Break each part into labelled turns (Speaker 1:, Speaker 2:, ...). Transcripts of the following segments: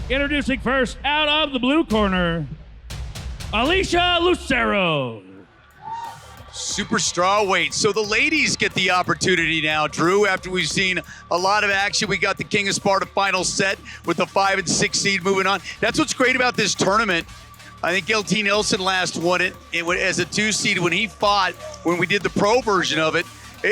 Speaker 1: Introducing first, out of the blue corner, Alicia Lucero.
Speaker 2: Superstrawweight. So the ladies get the opportunity now, Drew. After we've seen a lot of action, we got the King of Sparta final set with the 5 and 6 seed moving on. That's what's great about this tournament. I think LT Nelson last won it as a 2 seed when he fought when we did the pro version of it.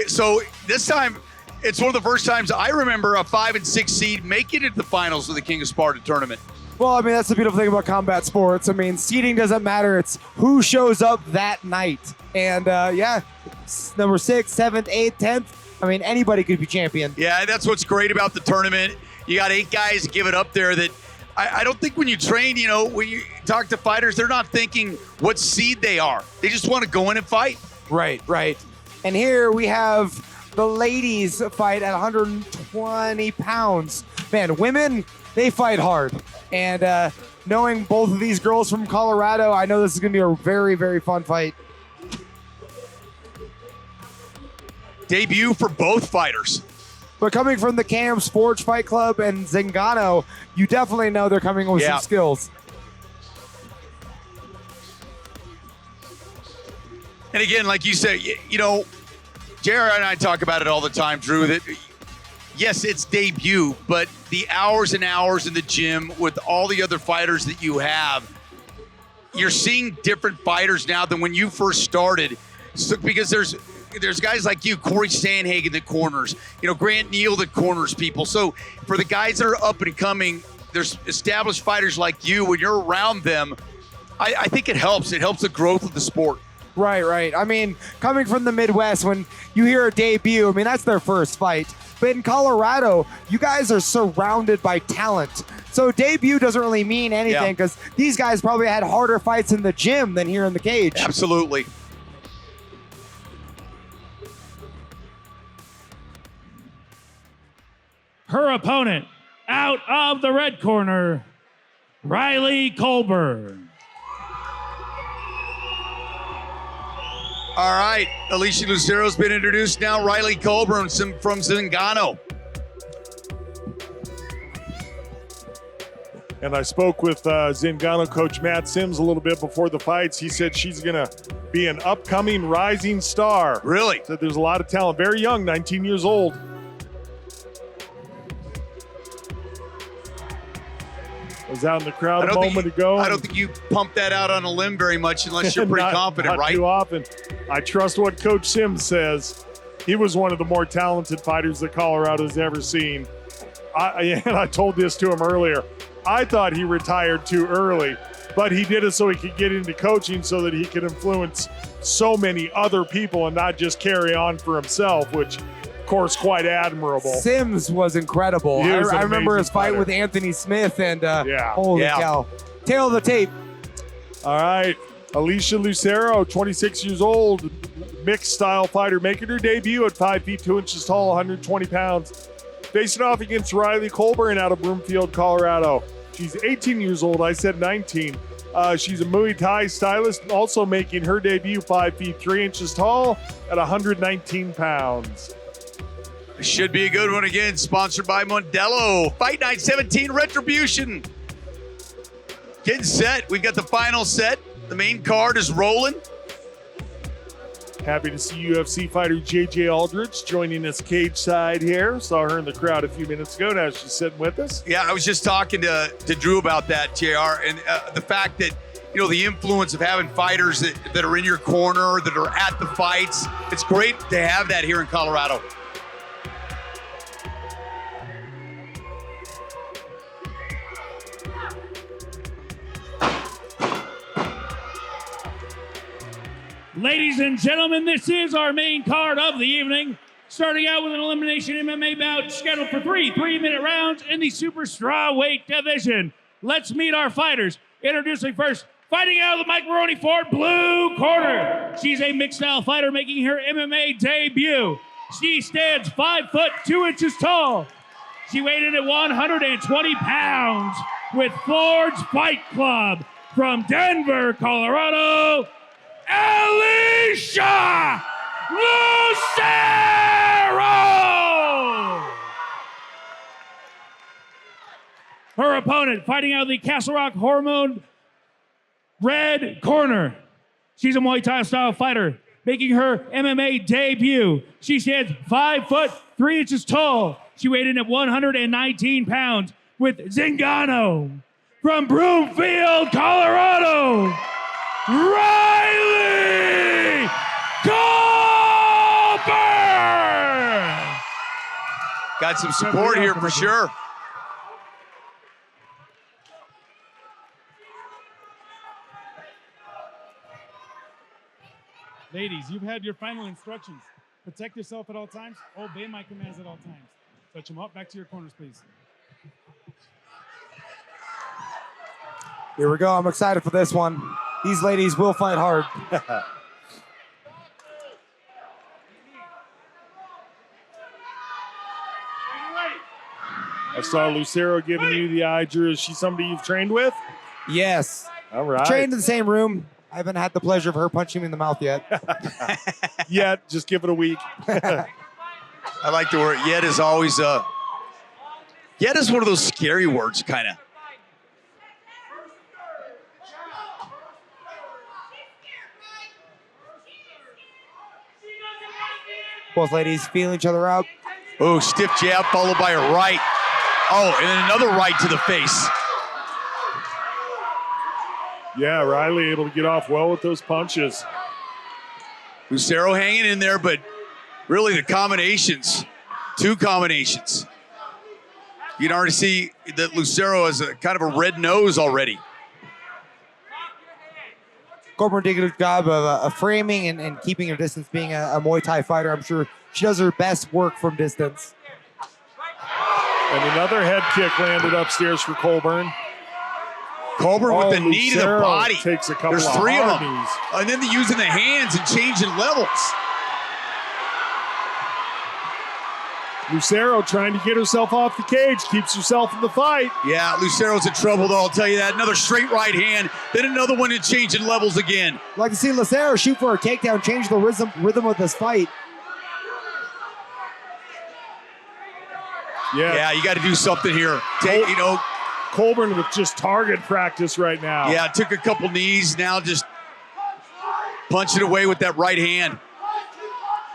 Speaker 2: So this time, it's one of the first times I remember a 5 and 6 seed making it to the finals of the King of Sparta tournament.
Speaker 3: Well, I mean, that's the beautiful thing about combat sports. I mean, seeding doesn't matter. It's who shows up that night. And yeah, number 6, 7th, 8th, 10th. I mean, anybody could be champion.
Speaker 2: Yeah, that's what's great about the tournament. You got 8 guys give it up there that I don't think when you train, you know, when you talk to fighters, they're not thinking what seed they are. They just want to go in and fight.
Speaker 3: Right, right. And here we have the ladies fight at 120 pounds. Man, women, they fight hard. And knowing both of these girls from Colorado, I know this is going to be a very, very fun fight.
Speaker 2: Debut for both fighters.
Speaker 3: But coming from the Cam Sports Fight Club and Zingano, you definitely know they're coming with some skills.
Speaker 2: And again, like you said, you know, JR and I talk about it all the time, Drew, that yes, it's debut, but the hours and hours in the gym with all the other fighters that you have, you're seeing different fighters now than when you first started. So, because there's guys like you, Corey Sandhagen that corners, you know, Grant Neal that corners people. So for the guys that are up and coming, there's established fighters like you. When you're around them, I think it helps. It helps the growth of the sport.
Speaker 3: Right, right. I mean, coming from the Midwest, when you hear a debut, I mean, that's their first fight. But in Colorado, you guys are surrounded by talent. So debut doesn't really mean anything because these guys probably had harder fights in the gym than here in the cage.
Speaker 2: Absolutely.
Speaker 1: Her opponent, out of the red corner, Riley Colburn.
Speaker 2: All right, Alicia Lucero's been introduced now. Riley Colburn from Zingano.
Speaker 4: And I spoke with Zingano coach Matt Sims a little bit before the fights. He said she's going to be an upcoming rising star.
Speaker 2: Really?
Speaker 4: Said there's a lot of talent. Very young, 19 years old. Was out in the crowd a moment ago.
Speaker 2: I don't think you pump that out on a limb very much unless you're pretty confident, right?
Speaker 4: Not too often. I trust what Coach Sims says. He was one of the more talented fighters that Colorado's ever seen. And I told this to him earlier. I thought he retired too early, but he did it so he could get into coaching so that he could influence so many other people and not just carry on for himself, which, of course, quite admirable.
Speaker 3: Sims was incredible. I remember his fight with Anthony Smith, and holy cow. Tail of the tape.
Speaker 4: All right. Alicia Lucero, 26 years old, mixed style fighter, making her debut at 5 feet 2 inches tall, 120 pounds. Facing off against Riley Colburn out of Broomfield, Colorado. She's 18 years old. I said 19. She's a Muay Thai stylist, also making her debut 5 feet 3 inches tall at 119 pounds.
Speaker 2: Should be a good one again. Sponsored by Modelo. Fight Night 17 Retribution. Getting set. We've got the final set. The main card is rolling.
Speaker 4: Happy to see UFC fighter JJ Aldrich joining us cage side here. Saw her in the crowd a few minutes ago. Now she's sitting with us.
Speaker 2: Yeah, I was just talking to Drew about that, JR, and the fact that, you know, the influence of having fighters that are in your corner, that are at the fights. It's great to have that here in Colorado.
Speaker 1: Ladies and gentlemen, this is our main card of the evening. Starting out with an elimination MMA bout scheduled for 3 3-minute rounds in the super strawweight division. Let's meet our fighters. Introducing first, fighting out of the Mike Maroney Ford blue corner. She's a mixed style fighter making her MMA debut. She stands 5 foot 2 inches tall. She weighed in at 120 pounds with Ford's Fight Club from Denver, Colorado, Alicia Lucero! Her opponent fighting out of the Castle Rock Hormone red corner. She's a Muay Thai style fighter, making her MMA debut. She stands 5 foot 3 inches tall. She weighed in at 119 pounds with Zingano. From Broomfield, Colorado, Riley Colburn!
Speaker 2: Got some support here for sure.
Speaker 1: Ladies, you've had your final instructions. Protect yourself at all times. Obey my commands at all times. Touch them up. Back to your corners, please.
Speaker 3: Here we go. I'm excited for this one. These ladies will fight hard.
Speaker 4: I saw Lucero giving you the eye, Drew. Is she somebody you've trained with?
Speaker 3: Yes.
Speaker 4: All right.
Speaker 3: Trained in the same room. I haven't had the pleasure of her punching me in the mouth yet.
Speaker 4: Yet, just give it a week.
Speaker 2: I like the word. Yet is always yet is one of those scary words, kind of.
Speaker 3: Both ladies feeling each other out.
Speaker 2: Oh, stiff jab followed by a right. Oh, and then another right to the face.
Speaker 4: Yeah, Riley able to get off well with those punches.
Speaker 2: Lucero hanging in there, but really the combinations, 2 combinations. You can already see that Lucero has a kind of a red nose already.
Speaker 3: Colburn did a good job of framing and keeping her distance. Being a Muay Thai fighter, I'm sure she does her best work from distance.
Speaker 4: And another head kick landed upstairs for Colburn.
Speaker 2: Colburn with the knee to the
Speaker 4: Lucero
Speaker 2: body.
Speaker 4: takes a couple
Speaker 2: There's
Speaker 4: of
Speaker 2: 3 of
Speaker 4: hard
Speaker 2: them.
Speaker 4: knees.
Speaker 2: And then they're using the hands and changing levels.
Speaker 4: Lucero trying to get herself off the cage, keeps herself in the fight.
Speaker 2: Yeah, Lucero's in trouble, though, I'll tell you that. Another straight right hand, then another one and changing levels again.
Speaker 3: I'd like to see Lucero shoot for a takedown, change the rhythm of this fight.
Speaker 2: Yeah, you got to do something here. You know,
Speaker 4: Colburn with just target practice right now.
Speaker 2: yeah, took a couple knees, now just punching away with that right hand.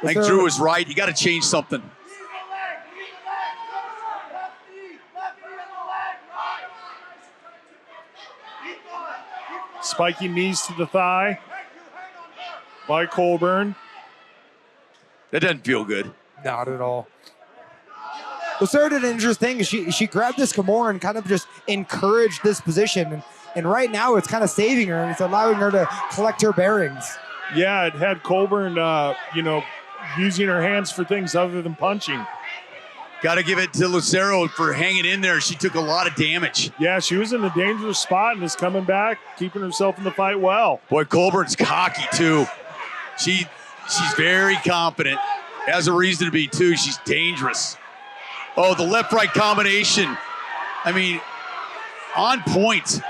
Speaker 2: I think Drew was right. You got to change something.
Speaker 4: Spiky knees to the thigh by Colburn.
Speaker 2: That doesn't feel good.
Speaker 3: Not at all. Lucero did an interesting thing. She grabbed this Kimura and kind of just encouraged this position. And right now it's kind of saving her and it's allowing her to collect her bearings.
Speaker 4: Yeah, it had Colburn, using her hands for things other than punching.
Speaker 2: Got to give it to Lucero for hanging in there. She took a lot of damage.
Speaker 4: Yeah, she was in a dangerous spot and is coming back, keeping herself in the fight well.
Speaker 2: Boy, Colburn's cocky, too. She's very confident. Has a reason to be, too. She's dangerous. Oh, the left-right combination. I mean, on point.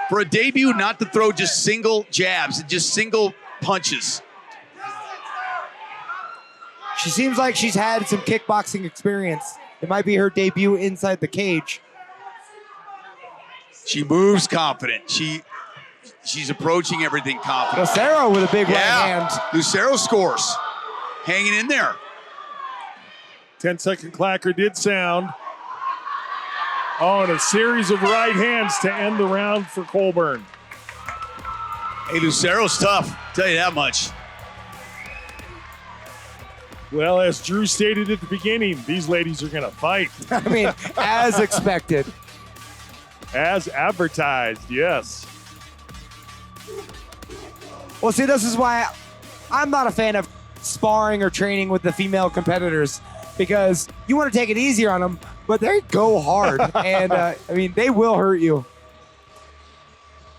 Speaker 2: For a debut, not to throw just single jabs and just single punches.
Speaker 3: She seems like she's had some kickboxing experience. It might be her debut inside the cage.
Speaker 2: She moves confident. She's approaching everything confident.
Speaker 3: Lucero with a big right hand.
Speaker 2: Lucero scores. Hanging in there.
Speaker 4: 10-second clacker did sound. Oh, and a series of right hands to end the round for Colburn.
Speaker 2: Hey, Lucero's tough. Tell you that much.
Speaker 4: Well, as Drew stated at the beginning, these ladies are going to fight.
Speaker 3: I mean, as expected.
Speaker 4: As advertised, yes.
Speaker 3: Well, see, this is why I'm not a fan of sparring or training with the female competitors, because you want to take it easier on them, but they go hard. And, I mean, they will hurt you.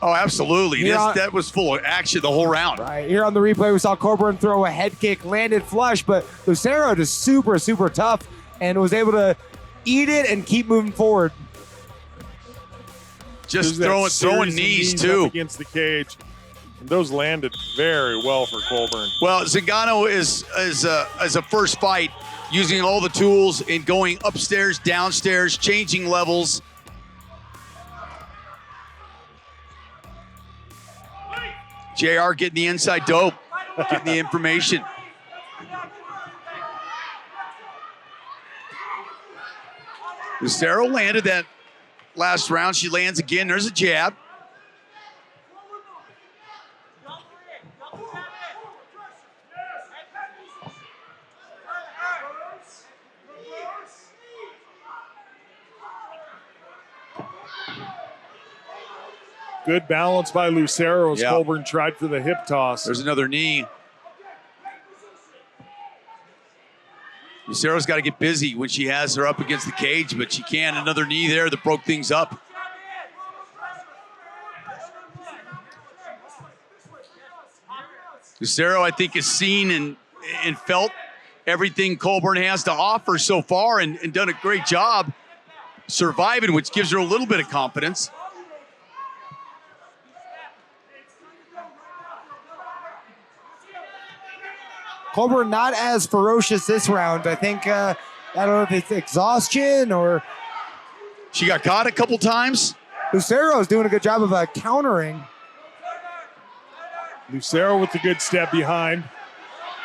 Speaker 2: Oh, absolutely. That was full of action the whole round.
Speaker 3: Right, here on the replay, we saw Colburn throw a head kick, landed flush, but Lucero just super, super tough and was able to eat it and keep moving forward.
Speaker 2: Just throwing knees, too.
Speaker 4: Up against the cage. And those landed very well for Colburn.
Speaker 2: Well, Zingano is a first fight, using all the tools and going upstairs, downstairs, changing levels. JR getting the inside dope, getting the information. Lucero landed that last round. She lands again. There's a jab.
Speaker 4: Good balance by Lucero as Colburn tried for the hip toss.
Speaker 2: There's another knee. Lucero's got to get busy when she has her up against the cage, but she can. Another knee there that broke things up. Lucero, I think, has seen and felt everything Colburn has to offer so far and done a great job surviving, which gives her a little bit of confidence.
Speaker 3: Colburn not as ferocious this round. I think, I don't know if it's exhaustion or...
Speaker 2: She got caught a couple times.
Speaker 3: Lucero's doing a good job of countering.
Speaker 4: Lucero with the good step behind.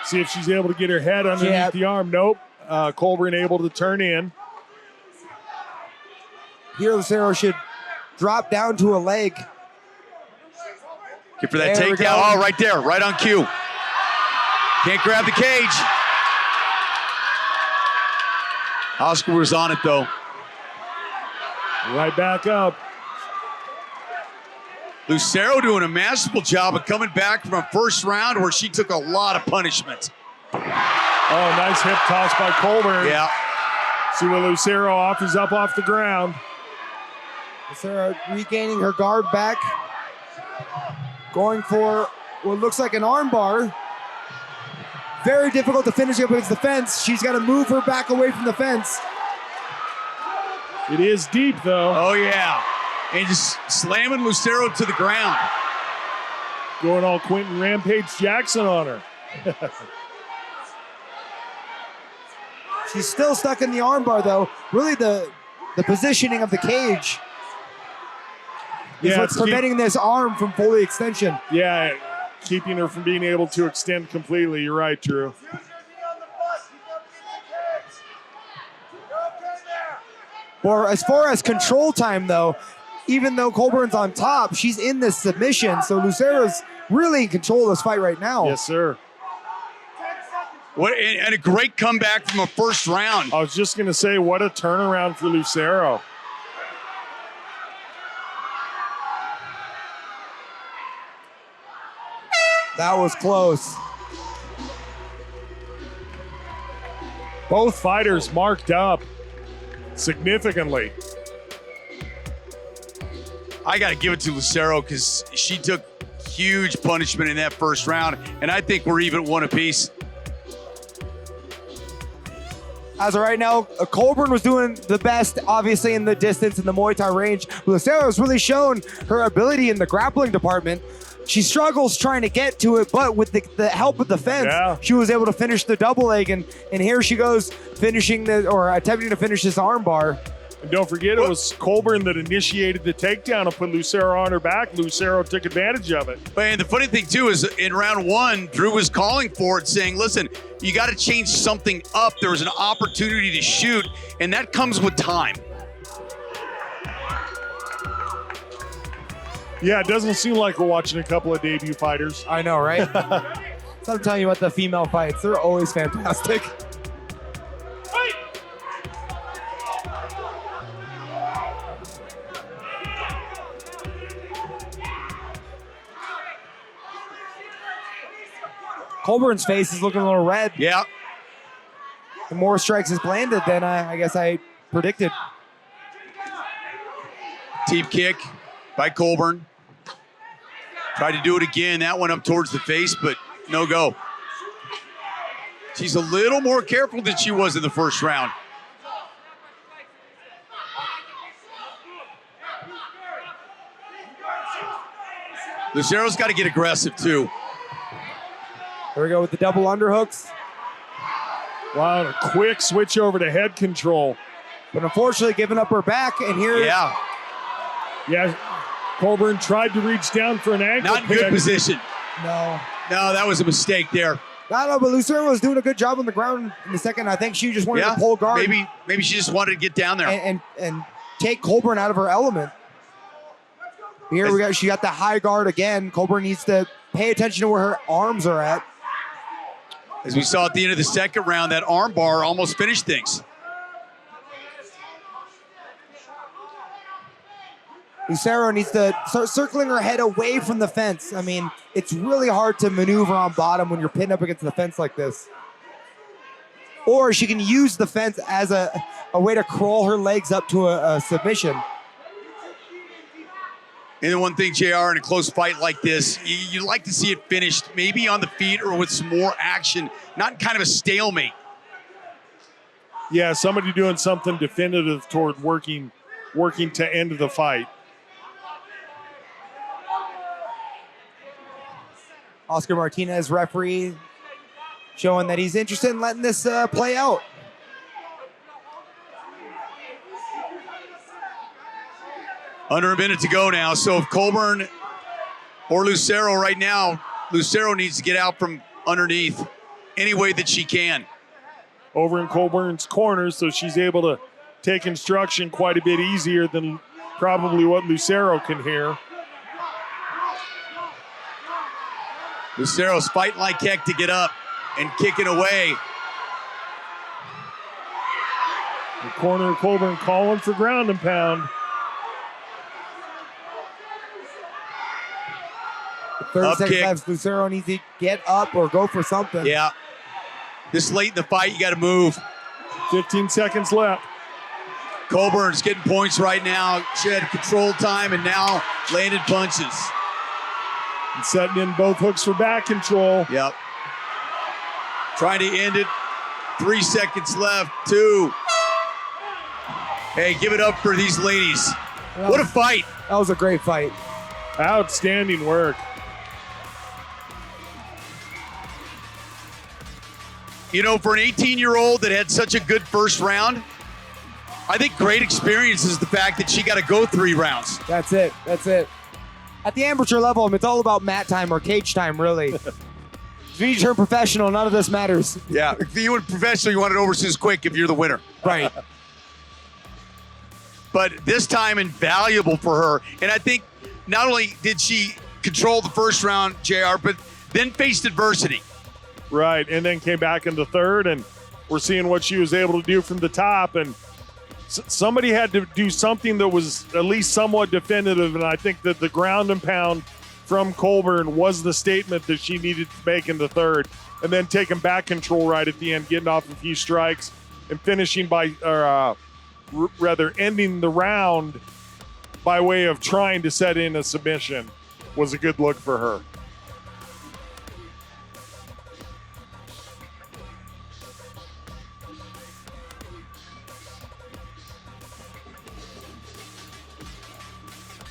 Speaker 4: See if she's able to get her head underneath the arm. Nope. Colburn able to turn in.
Speaker 3: Here Lucero should drop down to a leg.
Speaker 2: Get for that takedown. Oh, right there. Right on cue. Can't grab the cage. Oscar was on it, though.
Speaker 4: Right back up.
Speaker 2: Lucero doing a masterful job of coming back from a first round where she took a lot of punishment.
Speaker 4: Oh, nice hip toss by Colburn.
Speaker 2: Yeah.
Speaker 4: See what Lucero offers up off the ground.
Speaker 3: Lucero regaining her guard back. Going for what looks like an armbar. Very difficult to finish up against the fence. She's got to move her back away from the fence.
Speaker 4: It is deep, though.
Speaker 2: Oh, yeah. And just slamming Lucero to the ground.
Speaker 4: Going all Quentin Rampage Jackson on her.
Speaker 3: She's still stuck in the armbar, though. Really, the positioning of the cage is what's preventing this arm from fully extension.
Speaker 4: Yeah, keeping her from being able to extend completely. You're right, Drew.
Speaker 3: For as far as control time, though, even though Colburn's on top, she's in this submission. So Lucero's really in control of this fight right now.
Speaker 4: Yes, sir.
Speaker 2: And a great comeback from a first round.
Speaker 4: I was just going to say, what a turnaround for Lucero.
Speaker 3: That was close.
Speaker 4: Both fighters marked up significantly.
Speaker 2: I got to give it to Lucero because she took huge punishment in that first round, and I think we're even one apiece.
Speaker 3: As of right now, Colburn was doing the best, obviously, in the distance in the Muay Thai range. Lucero's really shown her ability in the grappling department. She struggles trying to get to it, but with the help of the fence, she was able to finish the double leg, and here she goes attempting to finish this armbar.
Speaker 4: And don't forget, it was Colburn that initiated the takedown and put Lucero on her back. Lucero took advantage of it.
Speaker 2: And the funny thing, too, is in round one, Drew was calling for it, saying, listen, you got to change something up. There was an opportunity to shoot, and that comes with time.
Speaker 4: Yeah, it doesn't seem like we're watching a couple of debut fighters.
Speaker 3: I know, right? So I'm telling you about the female fights. They're always fantastic. Colburn's face is looking a little red.
Speaker 2: Yeah.
Speaker 3: The more strikes is landed than I guess I predicted.
Speaker 2: Teep kick by Colburn. Tried to do it again. That went up towards the face, but no go. She's a little more careful than she was in the first round. Lucero's got to get aggressive, too.
Speaker 3: Here we go with the double underhooks.
Speaker 4: Wow, a quick switch over to head control.
Speaker 3: But unfortunately giving up her back, and here...
Speaker 4: Yeah, Colburn tried to reach down for an ankle
Speaker 2: Not in good position.
Speaker 3: No.
Speaker 2: No, that was a mistake there.
Speaker 3: No, but Lucero was doing a good job on the ground in the second. I think she just wanted to pull guard.
Speaker 2: Maybe she just wanted to get down there.
Speaker 3: And take Colburn out of her element. Here she got the high guard again. Colburn needs to pay attention to where her arms are at.
Speaker 2: As we saw at the end of the second round, that arm bar almost finished things.
Speaker 3: Lucero needs to start circling her head away from the fence. I mean, it's really hard to maneuver on bottom when you're pinned up against the fence like this. Or she can use the fence as a way to crawl her legs up to a submission.
Speaker 2: And the one thing, JR, in a close fight like this, you like to see it finished maybe on the feet or with some more action, not kind of a stalemate.
Speaker 4: Yeah, somebody doing something definitive toward working to end the fight.
Speaker 3: Oscar Martinez, referee, showing that he's interested in letting this play out.
Speaker 2: Under a minute to go now. So if Colburn or Lucero right now, Lucero needs to get out from underneath any way that she can.
Speaker 4: Over in Colburn's corner, so she's able to take instruction quite a bit easier than probably what Lucero can hear.
Speaker 2: Lucero's fighting like heck to get up and kicking away.
Speaker 4: The corner of Colburn calling for ground and pound.
Speaker 3: 30 seconds left. Lucero needs to get up or go for something.
Speaker 2: Yeah. This late in the fight, you got to move.
Speaker 4: 15 seconds left.
Speaker 2: Colburn's getting points right now. She had control time and now landed punches.
Speaker 4: And setting in both hooks for back control.
Speaker 2: Yep. Trying to end it. 3 seconds left. 2. Hey, give it up for these ladies. What a fight.
Speaker 3: That was a great fight.
Speaker 4: Outstanding work.
Speaker 2: You know, for an 18-year-old that had such a good first round, I think great experience is the fact that she got to go 3 rounds.
Speaker 3: That's it. That's it. At the amateur level, it's all about mat time or cage time, really. If you turn professional, none of this matters.
Speaker 2: Yeah, if you were professional, you want it over as quick if you're the winner.
Speaker 3: Right.
Speaker 2: But this time invaluable for her. And I think not only did she control the first round, JR, but then faced adversity.
Speaker 4: Right, and then came back in the third, and we're seeing what she was able to do from the top. And somebody had to do something that was at least somewhat definitive, and I think that the ground and pound from Colburn was the statement that she needed to make in the third. And then taking back control right at the end, getting off a few strikes, and finishing by, rather ending the round by way of trying to set in a submission was a good look for her.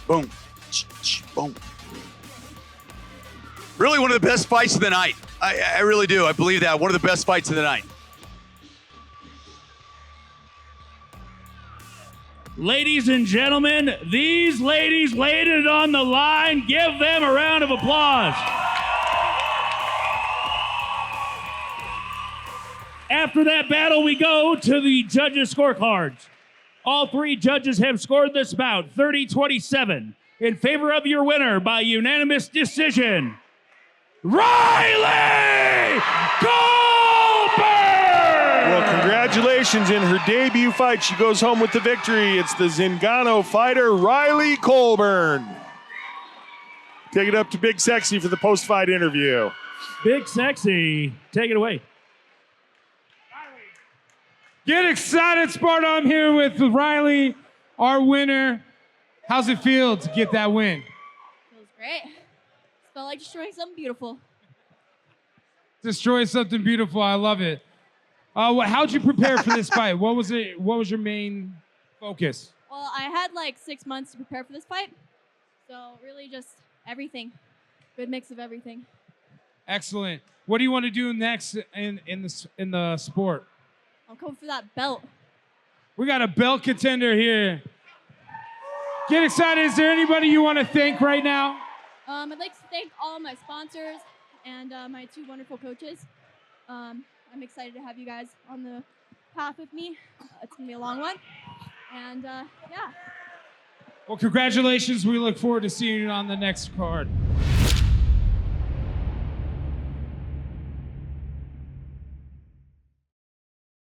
Speaker 2: Boom. Boom. Really one of the best fights of the night. I really do. I believe that. One of the best fights of the night.
Speaker 1: Ladies and gentlemen, these ladies laid it on the line. Give them a round of applause. After that battle, we go to the judges' scorecards. All 3 judges have scored this bout 30-27 in favor of your winner by unanimous decision, Riley Colburn!
Speaker 4: Well, congratulations. In her debut fight, she goes home with the victory. It's the Zingano fighter, Riley Colburn. Take it up to Big Sexy for the post-fight interview.
Speaker 1: Big Sexy, take it away.
Speaker 5: Get excited, Sparta. I'm here with Riley, our winner. How's it feel to get that win?
Speaker 6: Feels great. It felt like destroying something beautiful.
Speaker 5: Destroy something beautiful. I love it. How'd you prepare for this fight? What was your main focus?
Speaker 6: Well, I had like 6 months to prepare for this fight. So really just everything. Good mix of everything.
Speaker 5: Excellent. What do you want to do next in the sport?
Speaker 6: I'm coming for that belt.
Speaker 5: We got a belt contender here. Get excited. Is there anybody you want to thank right now?
Speaker 6: I'd like to thank all my sponsors and my 2 wonderful coaches. I'm excited to have you guys on the path with me. It's going to be a long one. And yeah.
Speaker 5: Well, congratulations. We look forward to seeing you on the next card.